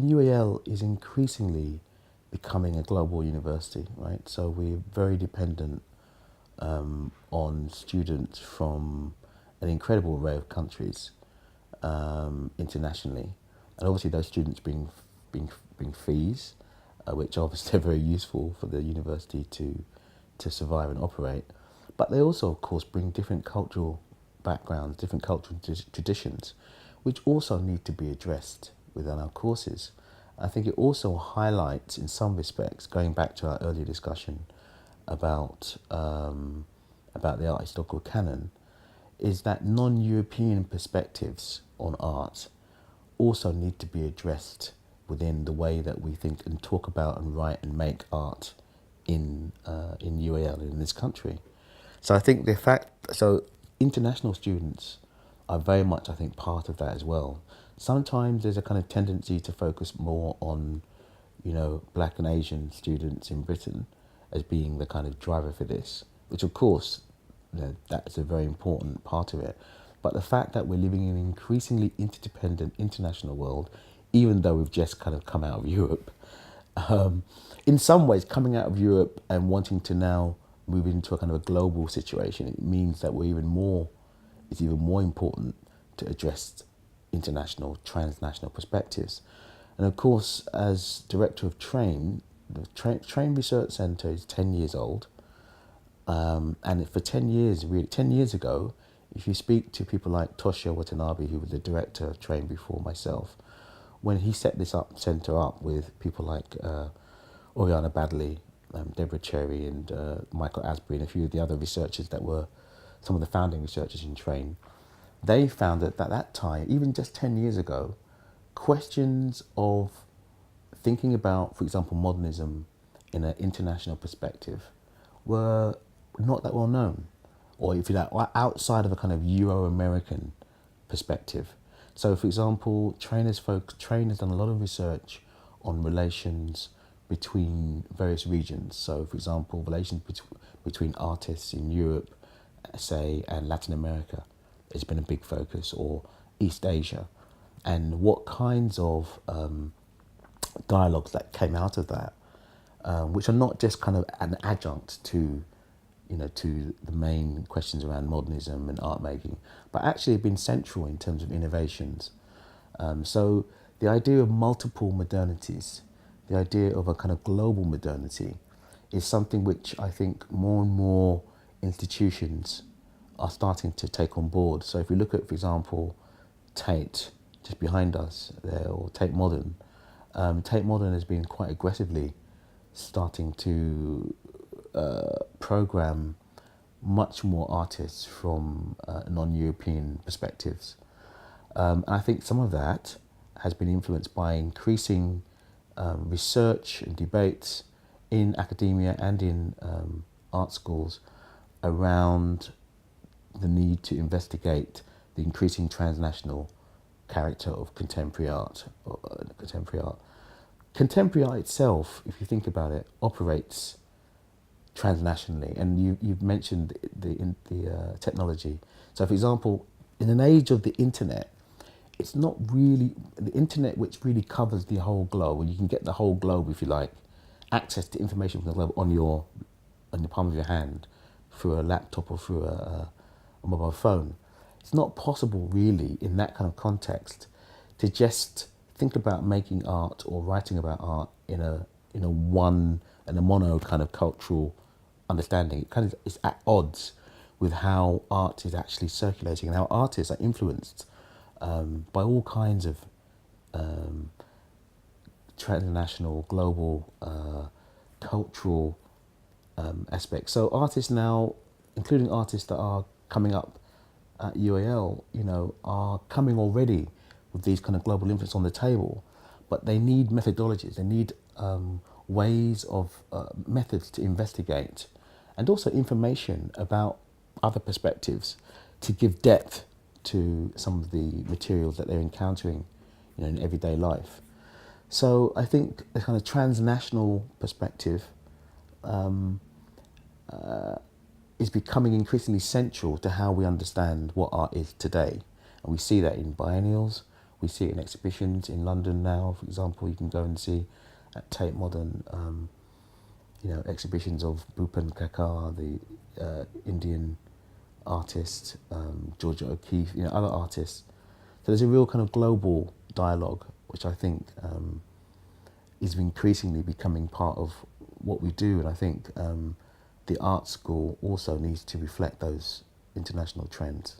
UAL is increasingly becoming a global university, right? So we're very dependent on students from an incredible array of countries internationally, and obviously those students bring fees, which obviously are very useful for the university to survive and operate. But they also, of course, bring different cultural backgrounds, different cultural traditions, which also need to be addressed within our courses. I think it also highlights, in some respects, going back to our earlier discussion about the art historical canon, is that non-European perspectives on art also need to be addressed within the way that we think and talk about and write and make art in UAL in this country. So I think international students are very much, I think, part of that as well. Sometimes there's a kind of tendency to focus more on, Black and Asian students in Britain as being the kind of driver for this, which of course, that's a very important part of it. But the fact that we're living in an increasingly interdependent international world, even though we've just kind of come out of Europe, in some ways coming out of Europe and wanting to now move into a kind of a global situation, it means that it's even more important to address international, transnational perspectives. And of course, as director of Train, the Train Research Centre is 10 years old. And for 10 years, 10 years ago, if you speak to people like Toshio Watanabe, who was the director of Train before myself, when he set this centre up with people like Oriana Badley, Deborah Cherry and Michael Asbury and a few of the other researchers that were some of the founding researchers in Train, they found that at that time, even just 10 years ago, questions of thinking about, for example, modernism in an international perspective were not that well known, or if you like, outside of a kind of Euro-American perspective. So, for example, Train has done a lot of research on relations between various regions. So, for example, relations between artists in Europe, say, and Latin America has been a big focus, or East Asia, and what kinds of dialogues that came out of that, which are not just kind of an adjunct to the main questions around modernism and art making, but actually have been central in terms of innovations. So the idea of multiple modernities, the idea of a kind of global modernity, is something which I think more and more institutions are starting to take on board. So if we look at, for example, Tate, just behind us there, or Tate Modern, Tate Modern has been quite aggressively starting to program much more artists from non-European perspectives. And I think some of that has been influenced by increasing research and debates in academia and in art schools around the need to investigate the increasing transnational character of contemporary art. Contemporary art itself, if you think about it, operates transnationally, and you've mentioned the technology. So, for example, in an age of the internet, it's not really the internet which really covers the whole globe, and you can get the whole globe, if you like, access to information from the globe on the palm of your hand through a laptop or through a mobile phone. It's not possible, really, in that kind of context, to just think about making art or writing about art in a mono kind of cultural understanding. It kind of is at odds with how art is actually circulating and how artists are influenced by all kinds of transnational, global, cultural aspects. So artists now, including artists that are coming up at UAL, are coming already with these kind of global influence on the table, but they need methodologies. They need ways of methods to investigate, and also information about other perspectives to give depth to some of the materials that they're encountering, in everyday life. So I think a kind of transnational perspective is becoming increasingly central to how we understand what art is today. And we see that in biennials, We see it in exhibitions in London now, for example. You can go and see at Tate Modern, exhibitions of Bhupen Kakar, the Indian artist, Georgia O'Keeffe, other artists. So there's a real kind of global dialogue, which I think is increasingly becoming part of what we do. And I think the art school also needs to reflect those international trends.